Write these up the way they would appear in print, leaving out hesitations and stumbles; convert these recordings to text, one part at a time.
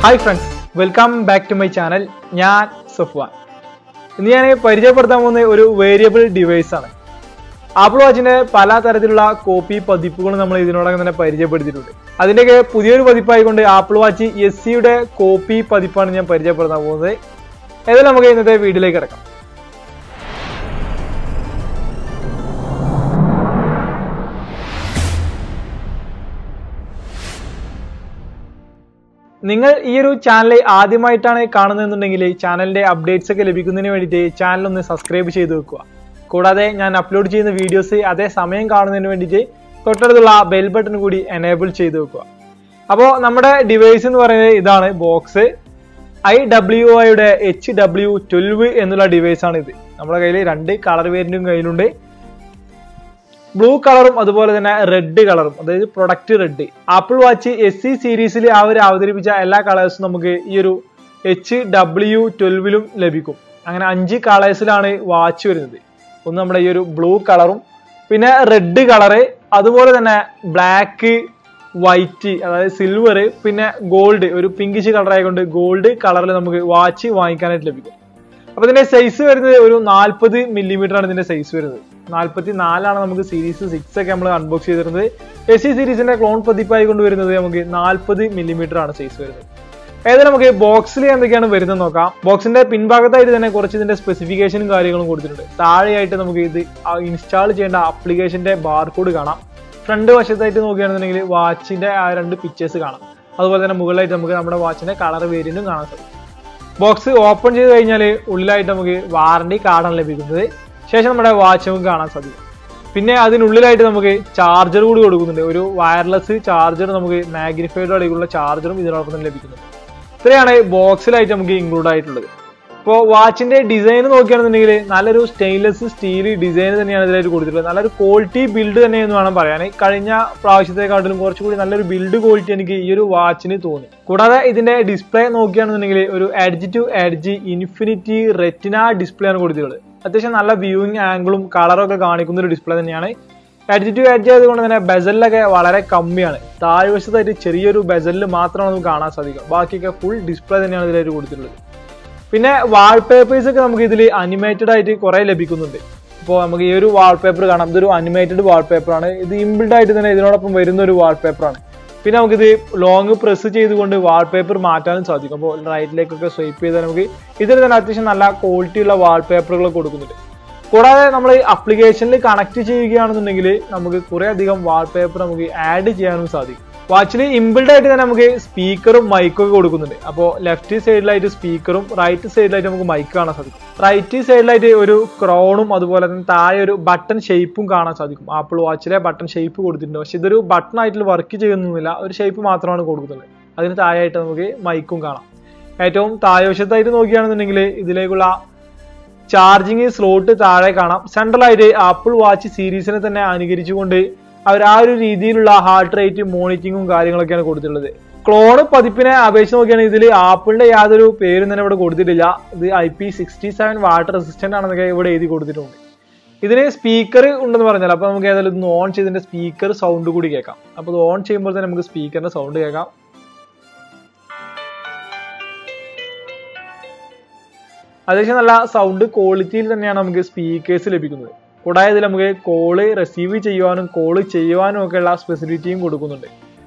Hi friends, welcome back to my channel. ഞാൻ സഫ്വാൻ. ഇന്ന് ഞാൻ പരിചയപ്പെടുത്താൻ പോകുന്ന ഒരു വേരിയബിൾ ഡിവൈസ് ആണ്. ആപ്പിൾ വാച്ചിന്റെ പല തരത്തിലുള്ള കോപ്പി പതിപ്പുകൾ നമ്മൾ ഇതിനോടകം തന്നെ പരിചയപ്പെടുത്തിയിട്ടുണ്ട്. അതിന്റെയൊക്കെ പുതിയൊരു പതിപ്പായിക്കൊണ്ട് ആപ്പിൾ വാച്ച് SEയുടെ കോപ്പി പതിപ്പാണ് ഞാൻ പരിചയപ്പെടുത്താൻ പോകുന്നത്. ഏതായാലും നമുക്ക് ഇന്നത്തെ വീഡിയോയിലേക്ക് കിടക്കാം. നിങ്ങൾ ഈ ഒരു ചാനൽ ആദ്യമായിട്ടാണ് കാണുന്നതെന്നുണ്ടെങ്കിൽ ചാനലിന്റെ അപ്ഡേറ്റ്സ് ഒക്കെ ലഭിക്കുന്നതിന് വേണ്ടിയിട്ട് ചാനൽ ഒന്ന് സബ്സ്ക്രൈബ് ചെയ്ത് വെക്കുക. കൂടാതെ ഞാൻ അപ്ലോഡ് ചെയ്യുന്ന വീഡിയോസ് അതേ സമയം കാണുന്നതിന് വേണ്ടിയിട്ട് തൊട്ടടുത്തുള്ള ബെൽ ബട്ടൺ കൂടി എനേബിൾ ചെയ്ത് വെക്കുക. അപ്പോൾ നമ്മുടെ ഡിവൈസ് എന്ന് പറയുന്നത് ഇതാണ് ബോക്സ്. IWOയുടെ H12 എന്നുള്ള ഡിവൈസ് ആണ് ഇത്. നമ്മുടെ കയ്യിൽ രണ്ട് കളർ വേരിയന്റും കയ്യിലുണ്ട്. ബ്ലൂ കളറും അതുപോലെ തന്നെ റെഡ് കളറും, അതായത് product red. Apple watch SE സീരീസിൽ അവർ അവതരിപ്പിച്ച എല്ലാ കളേഴ്സും നമുക്ക് ഈ ഒരു H12 ലഭിക്കും. അങ്ങനെ 5 കളേഴ്സിലാണ് വാച്ച് വരുന്നത്. ഒന്ന് നമ്മുടെ ഈ ഒരു ബ്ലൂ കളറും, പിന്നെ റെഡ് കളറ്, അതുപോലെ തന്നെ ബ്ലാക്ക്, വൈറ്റ് അതായത് സിൽവർ, പിന്നെ ഗോൾഡ്, ഒരു പിങ്കിഷ് കളർ ആയതുകൊണ്ട് ഗോൾഡ് കളറിൽ നമുക്ക് വാച്ച് വാങ്ങിക്കാനായിട്ട് ലഭിക്കും. അപ്പൊ ഇതിന്റെ സൈസ് വരുന്നത് ഒരു 40 മില്ലിമീറ്റർ ആണ് ഇതിന്റെ സൈസ് വരുന്നത്. 44 നമുക്ക് സീരീസ് 6 ഒക്കെ നമ്മൾ അൺബോക്സ് ചെയ്തിരുന്നത്. SE സീരീസിന്റെ ക്ലോൺ പതിപ്പായി കൊണ്ടുവരുന്നത് നമുക്ക് 40 മില്ലിമീറ്റർ ആണ് സൈസ് വരുന്നത്. ഏതായാലും നമുക്ക് ബോക്സിൽ എന്തൊക്കെയാണ് വരുന്നത് നോക്കാം. ബോക്സിന്റെ പിൻഭാഗത്തായിട്ട് തന്നെ കുറച്ച് ഇതിന്റെ സ്പെസിഫിക്കേഷനും കാര്യങ്ങളും കൊടുത്തിട്ടുണ്ട്. താഴെയായിട്ട് നമുക്ക് ഇത് ഇൻസ്റ്റാൾ ചെയ്യേണ്ട ആപ്ലിക്കേഷന്റെ ബാർകോഡ് കാണാം. ഫ്രണ്ട് വശത്തായിട്ട് നോക്കുകയാണെന്നുണ്ടെങ്കിൽ വാച്ചിന്റെ ആ 2 പിക്ചേഴ്സ് കാണാം. അതുപോലെ തന്നെ മുകളിലായിട്ട് നമുക്ക് നമ്മുടെ വാച്ചിന്റെ കളർ വേരിയന്റും കാണാൻ സാധിക്കും. ബോക്സ് ഓപ്പൺ ചെയ്ത് കഴിഞ്ഞാൽ ഉള്ളിലായിട്ട് നമുക്ക് വാറണ്ടി കാർഡാണ് ലഭിക്കുന്നത്. ശേഷം നമ്മുടെ വാച്ച് നമുക്ക് കാണാൻ സാധിക്കും. പിന്നെ അതിനുള്ളിലായിട്ട് നമുക്ക് ചാർജർ കൂടി കൊടുക്കുന്നുണ്ട്. ഒരു വയർലെസ് ചാർജർ, നമുക്ക് മാഗ്നിഫൈഡ് അടിയിലുള്ള ചാർജറും ഇതിനോടൊപ്പം തന്നെ ലഭിക്കുന്നുണ്ട്. ഇത്രയാണ് ബോക്സിലായിട്ട് നമുക്ക് ഇൻക്ലൂഡ് ആയിട്ടുള്ളത്. ഇപ്പോൾ വാച്ചിന്റെ ഡിസൈൻ നോക്കുകയാണെന്നുണ്ടെങ്കിൽ നല്ലൊരു സ്റ്റെയിൻലെസ് സ്റ്റീൽ ഡിസൈൻ തന്നെയാണ് ഇതിലായിട്ട് കൊടുത്തിട്ടുള്ളത്. നല്ലൊരു ക്വാളിറ്റി ബിൽഡ് തന്നെയെന്ന് വേണം പറയാൻ. കഴിഞ്ഞ പ്രാവശ്യത്തെക്കാട്ടിലും കുറച്ചുകൂടി നല്ലൊരു ബിൽഡ് ക്വാളിറ്റി എനിക്ക് ഈ ഒരു വാച്ചിന് തോന്നി. കൂടാതെ ഇതിന്റെ ഡിസ്പ്ലേ നോക്കുകയാണെന്നുണ്ടെങ്കിൽ ഒരു edge to edge infinity retina display ആണ് കൊടുത്തിട്ടുള്ളത്. അത്യാവശ്യം നല്ല വ്യൂയിങ് ആംഗിളും കളറും ഒക്കെ കാണിക്കുന്ന ഒരു ഡിസ്പ്ലേ തന്നെയാണ്. എഡ്ജ് ടു എഡ്ജ് ആയതുകൊണ്ട് തന്നെ ബെസലിലൊക്കെ വളരെ കമ്മിയാണ്. താഴ്വശത്തായിട്ട് ചെറിയൊരു ബെസലിൽ മാത്രമാണ് നമുക്ക് കാണാൻ സാധിക്കുക. ബാക്കിയൊക്കെ ഫുൾ ഡിസ്പ്ലേ തന്നെയാണ് ഇതിലായിട്ട് കൊടുത്തിട്ടുള്ളത്. പിന്നെ വാൾപേപ്പേഴ്സ് ഒക്കെ നമുക്ക് ഇതിൽ അനിമേറ്റഡ് ആയിട്ട് കുറെ ലഭിക്കുന്നുണ്ട്. ഇപ്പോൾ നമുക്ക് ഈ ഒരു വാൾപേപ്പർ കാണാം. ഇതൊരു അനിമേറ്റഡ് വാൾപേപ്പറാണ്. ഇത് ഇൻബിൽഡ് ആയിട്ട് തന്നെ ഇതിനോടൊപ്പം വരുന്ന ഒരു വാൾപേപ്പറാണ്. പിന്നെ നമുക്കിത് ലോങ് പ്രസ് ചെയ്തുകൊണ്ട് വാൾപേപ്പർ മാറ്റാനും സാധിക്കും. അപ്പോൾ റൈറ്റിലേക്കൊക്കെ സ്വൈപ്പ് ചെയ്താൽ നമുക്ക് ഇതിൽ തന്നെ അത്യാവശ്യം നല്ല ക്വാളിറ്റിയുള്ള വാൾപേപ്പറുകൾ കൊടുക്കുന്നുണ്ട്. കൂടാതെ നമ്മൾ ആപ്ലിക്കേഷനിൽ കണക്ട് ചെയ്യുകയാണെന്നുണ്ടെങ്കിൽ നമുക്ക് കുറെ അധികം വാൾപേപ്പർ നമുക്ക് ആഡ് ചെയ്യാനും സാധിക്കും. വാച്ചിൽ ഇൻബിൽഡ് ആയിട്ട് തന്നെ നമുക്ക് സ്പീക്കറും മൈക്കും ഒക്കെ കൊടുക്കുന്നുണ്ട്. അപ്പോൾ ലെഫ്റ്റ് സൈഡിലായിട്ട് സ്പീക്കറും റൈറ്റ് സൈഡിലായിട്ട് നമുക്ക് മൈക്ക് കാണാൻ സാധിക്കും. റൈറ്റ് സൈഡിലായിട്ട് ഒരു ക്രൗണും അതുപോലെ തന്നെ താഴെ ഒരു ബട്ടൺ ഷേപ്പും കാണാൻ സാധിക്കും. ആപ്പിൾ വാച്ചിലെ ബട്ടൺ ഷേപ്പ് കൊടുത്തിട്ടുണ്ട്. പക്ഷെ ഇതൊരു ബട്ടൺ ആയിട്ട് വർക്ക് ചെയ്യുന്നില്ല, ഒരു ഷേപ്പ് മാത്രമാണ് കൊടുക്കുന്നത്. അതിന് താഴെയായിട്ട് നമുക്ക് മൈക്കും കാണാം. ഏറ്റവും താഴ്വശത്തായിട്ട് നോക്കുകയാണെന്നുണ്ടെങ്കിൽ ഇതിലേക്കുള്ള ചാർജിങ് സ്ലോട്ട് താഴെ കാണാം. സെൻട്രലായിട്ട് ആപ്പിൾ വാച്ച് സീരീസിനെ തന്നെ അനുകരിച്ചുകൊണ്ട് അവർ ആ ഒരു രീതിയിലുള്ള ഹാർട്ട് റേറ്റ് മോണിറ്ററിങ്ങും കാര്യങ്ങളൊക്കെയാണ് കൊടുത്തിട്ടുള്ളത്. ക്ലോൺ പതിപ്പിനെ അപേക്ഷിച്ച് നോക്കിയാണെങ്കിൽ ഇതിൽ ആപ്പിളിന്റെ യാതൊരു പേരും തന്നെ ഇവിടെ കൊടുത്തിട്ടില്ല. ഇത് IP67 വാട്ടർ റെസിസ്റ്റന്റ് ആണെന്നൊക്കെ ഇവിടെ എഴുതി കൊടുത്തിട്ടുണ്ട്. ഇതിന് സ്പീക്കർ ഉണ്ടെന്ന് പറഞ്ഞാൽ അപ്പൊ നമുക്ക് ഏതായാലും ഇതൊന്ന് ഓൺ ചെയ്തതിന്റെ സ്പീക്കർ സൗണ്ട് കൂടി കേൾക്കാം. അപ്പൊ ഇത് ഓൺ ചെയ്യുമ്പോൾ തന്നെ നമുക്ക് സ്പീക്കറിന്റെ സൗണ്ട് കേൾക്കാം. അത്യാവശ്യം നല്ല സൗണ്ട് ക്വാളിറ്റിയിൽ തന്നെയാണ് നമുക്ക് സ്പീക്കേഴ്സ് ലഭിക്കുന്നത്. കൂടാതെ ഇതിൽ നമുക്ക് കോള് റിസീവ് ചെയ്യുവാനും കോള് ചെയ്യുവാനും ഒക്കെ ഉള്ള ഫെസിലിറ്റിയും കൊടുക്കുന്നുണ്ട്.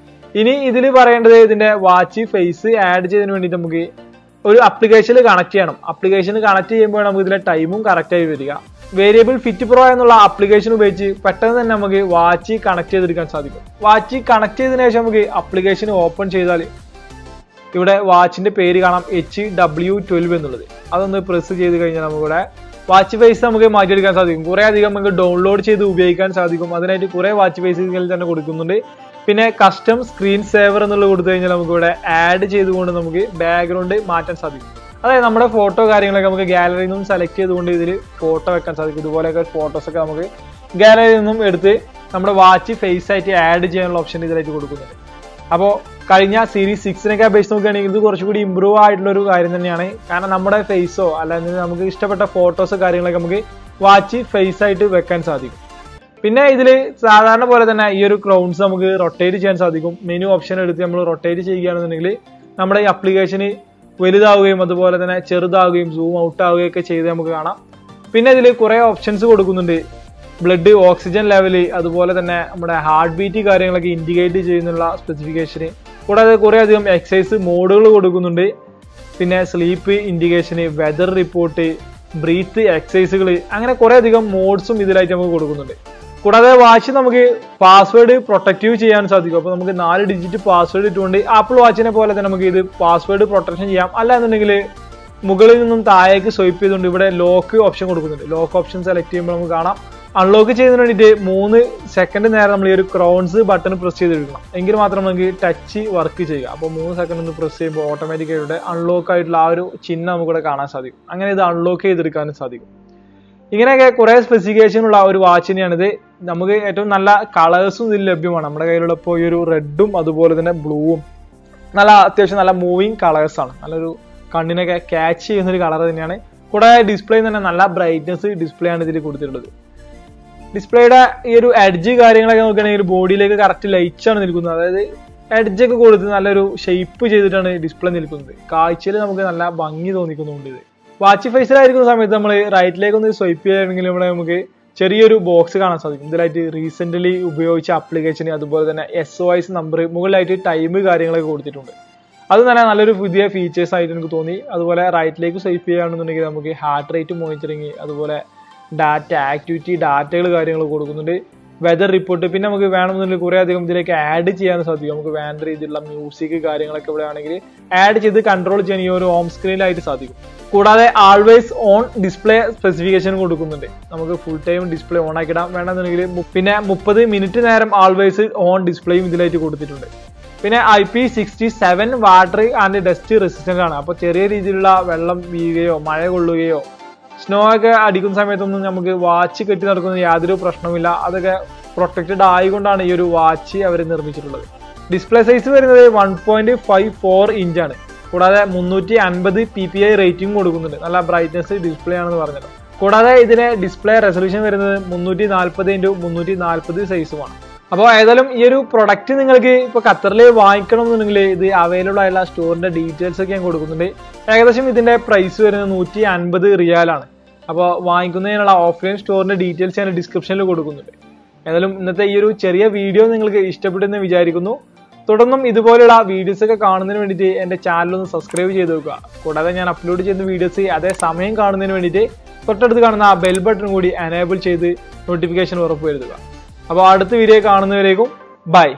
ഇനി ഇതിൽ പറയേണ്ടത് ഇതിന്റെ വാച്ച് ഫേസ് ആഡ് ചെയ്തതിന് വേണ്ടിയിട്ട് നമുക്ക് ഒരു ആപ്ലിക്കേഷനിൽ കണക്ട് ചെയ്യണം. ആപ്ലിക്കേഷന് കണക്ട് ചെയ്യുമ്പോൾ നമുക്ക് ഇതിലെ ടൈമും കറക്റ്റ് ആയി വരിക. വേരിയബിൾ ഫിറ്റ് പ്രോ എന്നുള്ള ആപ്ലിക്കേഷൻ ഉപയോഗിച്ച് പെട്ടെന്ന് തന്നെ നമുക്ക് വാച്ച് കണക്ട് ചെയ്തെടുക്കാൻ സാധിക്കും. വാച്ച് കണക്ട് ചെയ്തതിനു ശേഷം നമുക്ക് ആപ്ലിക്കേഷൻ ഓപ്പൺ ചെയ്താൽ ഇവിടെ വാച്ചിന്റെ പേര് കാണാം, H12 എന്നുള്ളത്. അതൊന്ന് പ്രസ് ചെയ്ത് കഴിഞ്ഞാൽ നമുക്കിവിടെ വാച്ച് ഫേസ് നമുക്ക് മാറ്റിയെടുക്കാൻ സാധിക്കും. കുറെ അധികം നമുക്ക് ഡൗൺലോഡ് ചെയ്ത് ഉപയോഗിക്കാൻ സാധിക്കും. അതിനായിട്ട് കുറെ വാച്ച് ഫേസുകൾ തന്നെ കൊടുക്കുന്നുണ്ട്. പിന്നെ കസ്റ്റം സ്ക്രീൻ സേവർ എന്നുള്ളത് കൊടുത്തു കഴിഞ്ഞാൽ നമുക്ക് ഇവിടെ ആഡ് ചെയ്തുകൊണ്ട് നമുക്ക് ബാക്ക്ഗ്രൗണ്ട് മാറ്റാൻ സാധിക്കും. അതായത് നമ്മുടെ ഫോട്ടോ കാര്യങ്ങളൊക്കെ നമുക്ക് ഗാലറിയിൽ നിന്നും സെലക്ട് ചെയ്തുകൊണ്ട് ഇതിൽ ഫോട്ടോ വെക്കാൻ സാധിക്കും. ഇതുപോലെയൊക്കെ ഫോട്ടോസൊക്കെ നമുക്ക് ഗാലറിയിൽ നിന്നും എടുത്ത് നമ്മുടെ വാച്ച് ഫേസ് ആയിട്ട് ആഡ് ചെയ്യാനുള്ള ഓപ്ഷൻ ഇതിലായിട്ട് കൊടുക്കുന്നുണ്ട്. അപ്പോൾ കഴിഞ്ഞ സീരീസ് 6 അപേക്ഷിച്ച് നോക്കുകയാണെങ്കിൽ ഇത് കുറച്ചുകൂടി ഇമ്പ്രൂവ് ആയിട്ടുള്ള ഒരു കാര്യം തന്നെയാണ്. കാരണം നമ്മുടെ ഫേസോ അല്ലെങ്കിൽ നമുക്ക് ഇഷ്ടപ്പെട്ട ഫോട്ടോസോ കാര്യങ്ങളൊക്കെ നമുക്ക് വാച്ച് ഫേസ് ആയിട്ട് വെക്കാൻ സാധിക്കും. പിന്നെ ഇതിൽ സാധാരണ പോലെ തന്നെ ഈ ഒരു ക്രൗൺസ് നമുക്ക് റൊട്ടേറ്റ് ചെയ്യാൻ സാധിക്കും. മെനു ഓപ്ഷൻ എടുത്ത് നമ്മൾ റൊട്ടേറ്റ് ചെയ്യുകയാണെന്നുണ്ടെങ്കിൽ നമ്മുടെ ഈ അപ്ലിക്കേഷന് വലുതാവുകയും അതുപോലെ തന്നെ ചെറുതാവുകയും സൂം ഔട്ട് ആവുകയും ഒക്കെ ചെയ്ത് നമുക്ക് കാണാം. പിന്നെ ഇതിൽ കുറേ ഓപ്ഷൻസ് കൊടുക്കുന്നുണ്ട്. ബ്ലഡ് ഓക്സിജൻ ലെവല്, അതുപോലെ തന്നെ നമ്മുടെ ഹാർട്ട് ബീറ്റ് കാര്യങ്ങളൊക്കെ ഇൻഡിക്കേറ്റ് ചെയ്യുന്നുള്ള സ്പെസിഫിക്കേഷന്. കൂടാതെ കുറേ അധികം എക്സസൈസ് മോഡുകൾ കൊടുക്കുന്നുണ്ട്. പിന്നെ സ്ലീപ്പ് ഇൻഡിക്കേഷന്, വെതർ റിപ്പോർട്ട്, ബ്രീത്ത് എക്സസൈസുകൾ, അങ്ങനെ കുറേ അധികം മോഡ്സും ഇതിലായിട്ട് നമുക്ക് കൊടുക്കുന്നുണ്ട്. കൂടാതെ വാച്ച് നമുക്ക് പാസ്വേഡ് പ്രൊട്ടക്റ്റീവ് ചെയ്യാൻ സാധിക്കും. അപ്പോൾ നമുക്ക് 4 ഡിജിറ്റ് പാസ്വേഡ് ഇട്ടുകൊണ്ട് ആപ്പിൾ വാച്ചിനെ പോലെ തന്നെ നമുക്ക് ഇത് പാസ്വേഡ് പ്രൊട്ടക്ഷൻ ചെയ്യാം. അല്ല എന്നുണ്ടെങ്കിൽ മുകളിൽ നിന്നും താഴേക്ക് സ്വൈപ്പ് ചെയ്തുകൊണ്ട് ഇവിടെ ലോക്ക് ഓപ്ഷൻ കൊടുക്കുന്നുണ്ട്. ലോക്ക് ഓപ്ഷൻ സെലക്ട് ചെയ്യുമ്പോൾ നമുക്ക് കാണാം അൺലോക്ക് ചെയ്യുന്നതിന് വേണ്ടിയിട്ട് 3 സെക്കൻഡ് നേരം നമ്മൾ ഈ ഒരു ക്രോൺസ് ബട്ടൺ പ്രസ് ചെയ്തെടുക്കണം. എങ്കിൽ മാത്രം നമുക്ക് ടച്ച് വർക്ക് ചെയ്യുക. അപ്പോൾ 3 സെക്കൻഡ് ഒന്ന് പ്രസ് ചെയ്യുമ്പോൾ ഓട്ടോമാറ്റിക്കായിട്ട് അൺലോക്ക് ആയിട്ടുള്ള ആ ഒരു ചിഹ്നം നമുക്കിവിടെ കാണാൻ സാധിക്കും. അങ്ങനെ ഇത് അൺലോക്ക് ചെയ്തെടുക്കാനും സാധിക്കും. ഇങ്ങനെയൊക്കെ കുറേ സ്പെസിഫിക്കേഷൻ ഉള്ള ഒരു വാച്ച് തന്നെയാണിത്. നമുക്ക് ഏറ്റവും നല്ല കളേഴ്സും ഇതിൽ ലഭ്യമാണ്. നമ്മുടെ കയ്യിലുള്ള ഇപ്പോൾ ഈ ഒരു റെഡും അതുപോലെ തന്നെ ബ്ലൂവും നല്ല അത്യാവശ്യം നല്ല മൂവിങ് കളേഴ്സാണ്. നല്ലൊരു കണ്ണിനൊക്കെ ക്യാച്ച് ചെയ്യുന്നൊരു കളർ തന്നെയാണ്. കൂടാതെ ഡിസ്പ്ലേ തന്നെ നല്ല ബ്രൈറ്റ്നസ് ഡിസ്പ്ലേ ആണ് ഇതിൽ കൊടുത്തിട്ടുള്ളത്. ഡിസ്പ്ലേയുടെ ഈ ഒരു എഡ്ജ് കാര്യങ്ങളൊക്കെ നോക്കുകയാണെങ്കിൽ ബോഡിയിലേക്ക് കറക്റ്റ് ലൈറ്റ്സാണ് നിൽക്കുന്നത്. അതായത് എഡ്ജൊക്കെ കൊടുത്ത് നല്ലൊരു ഷേപ്പ് ചെയ്തിട്ടാണ് ഡിസ്പ്ലേ നിൽക്കുന്നത്. കാഴ്ചയിൽ നമുക്ക് നല്ല ഭംഗി തോന്നിക്കുന്നുണ്ട്. ഇത് വാച്ച് ഫേസിലായിരിക്കുന്ന സമയത്ത് നമ്മൾ റൈറ്റിലേക്ക് ഒന്ന് സ്വൈപ്പ് ചെയ്യുകയാണെങ്കിൽ ഇവിടെ നമുക്ക് ചെറിയൊരു ബോക്സ് കാണാൻ സാധിക്കും. ഇതിലായിട്ട് റീസെൻ്റ്ലി ഉപയോഗിച്ച ആപ്ലിക്കേഷൻ, അതുപോലെ തന്നെ SOS നമ്പർ, മുകളിലായിട്ട് ടൈം കാര്യങ്ങളൊക്കെ കൊടുത്തിട്ടുണ്ട്. അത് തന്നെ നല്ലൊരു പുതിയ ഫീച്ചേഴ്സ് ആയിട്ട് എനിക്ക് തോന്നി. അതുപോലെ റൈറ്റിലേക്ക് സ്വൈപ്പ് ചെയ്യുകയാണെന്നുണ്ടെങ്കിൽ നമുക്ക് ഹാർട്ട് റേറ്റ് മോണിറ്ററിങ്, അതുപോലെ ഡാറ്റ ആക്ടിവിറ്റി ഡാറ്റകൾ കാര്യങ്ങൾ കൊടുക്കുന്നുണ്ട്. വെതർ റിപ്പോർട്ട്, പിന്നെ നമുക്ക് വേണമെന്നുണ്ടെങ്കിൽ കുറേ അധികം ഇതിലേക്ക് ആഡ് ചെയ്യാൻ സാധിക്കും. നമുക്ക് വേണ്ട രീതിയിലുള്ള മ്യൂസിക് കാര്യങ്ങളൊക്കെ ഇവിടെ ആണെങ്കിൽ ആഡ് ചെയ്ത് കൺട്രോൾ ചെയ്യാൻ ഈ ഒരു ഹോം സ്ക്രീനിലായിട്ട് സാധിക്കും. കൂടാതെ ആൾവേസ് ഓൺ ഡിസ്പ്ലേ സ്പെസിഫിക്കേഷൻ കൊടുക്കുന്നുണ്ട്. നമുക്ക് ഫുൾ ടൈം ഡിസ്പ്ലേ ഓൺ ആക്കിയിടാം വേണമെന്നുണ്ടെങ്കിൽ. പിന്നെ 30 മിനിറ്റ് നേരം ആൾവേസ് ഓൺ ഡിസ്പ്ലേയും ഇതിലായിട്ട് കൊടുത്തിട്ടുണ്ട്. പിന്നെ IP67 water and dust resistant ആണ്. അപ്പോൾ ചെറിയ രീതിയിലുള്ള വെള്ളം വീഴുകയോ മഴ കൊള്ളുകയോ സ്നോ ഒക്കെ അടിക്കുന്ന സമയത്തൊന്നും നമുക്ക് വാച്ച് കെട്ടി നടക്കുന്ന യാതൊരു പ്രശ്നവുമില്ല. അതൊക്കെ പ്രൊട്ടക്റ്റഡ് ആയിക്കൊണ്ടാണ് ഈ ഒരു വാച്ച് അവർ നിർമ്മിച്ചിട്ടുള്ളത്. ഡിസ്പ്ലേ സൈസ് വരുന്നത് 1.54 ഇഞ്ചാണ്. കൂടാതെ 350 PPI റേറ്റിംഗ് കൊടുക്കുന്നുണ്ട്. നല്ല ബ്രൈറ്റ്നസ് ഡിസ്പ്ലേ ആണെന്ന് പറഞ്ഞല്ലോ. കൂടാതെ ഇതിന് ഡിസ്പ്ലേ റെസൊല്യൂഷൻ വരുന്നത് 340x140 സൈസുമാണ്. അപ്പോൾ ഏതായാലും ഈ ഒരു പ്രൊഡക്റ്റ് നിങ്ങൾക്ക് ഇപ്പോൾ ഖത്തറിൽ വാങ്ങിക്കണം എന്നുണ്ടെങ്കിൽ ഇത് അവൈലബിൾ ആയുള്ള സ്റ്റോറിന്റെ ഡീറ്റെയിൽസ് ഒക്കെ ഞാൻ കൊടുക്കുന്നുണ്ട്. ഏകദേശം ഇതിന്റെ പ്രൈസ് വരുന്നത് 150 റിയാലാണ്. അപ്പോൾ വാങ്ങിക്കുന്നതിനുള്ള ഓഫ്ലൈൻ സ്റ്റോറിന്റെ ഡീറ്റെയിൽസ് ഞാൻ ഡിസ്ക്രിപ്ഷനിൽ കൊടുക്കുന്നുണ്ട്. ഏതായാലും ഇന്നത്തെ ഈ ഒരു ചെറിയ വീഡിയോ നിങ്ങൾക്ക് ഇഷ്ടപ്പെട്ടെന്ന് വിചാരിക്കുന്നു. തുടർന്നും ഇതുപോലെയുള്ള വീഡിയോസ് ഒക്കെ കാണുന്നതിന് വേണ്ടിയിട്ട് എൻ്റെ ചാനലൊന്ന് സബ്സ്ക്രൈബ് ചെയ്ത് വെക്കുക. കൂടാതെ ഞാൻ അപ്ലോഡ് ചെയ്യുന്ന വീഡിയോസ് അതേ സമയം കാണുന്നതിന് വേണ്ടിയിട്ട് തൊട്ടടുത്ത് കാണുന്ന ആ ബെൽ ബട്ടൺ കൂടി എനേബിൾ ചെയ്ത് നോട്ടിഫിക്കേഷൻ ഉറപ്പുവരുത്തുക. അപ്പോൾ അടുത്ത വീഡിയോ കാണുന്നവരേക്കും ബൈ.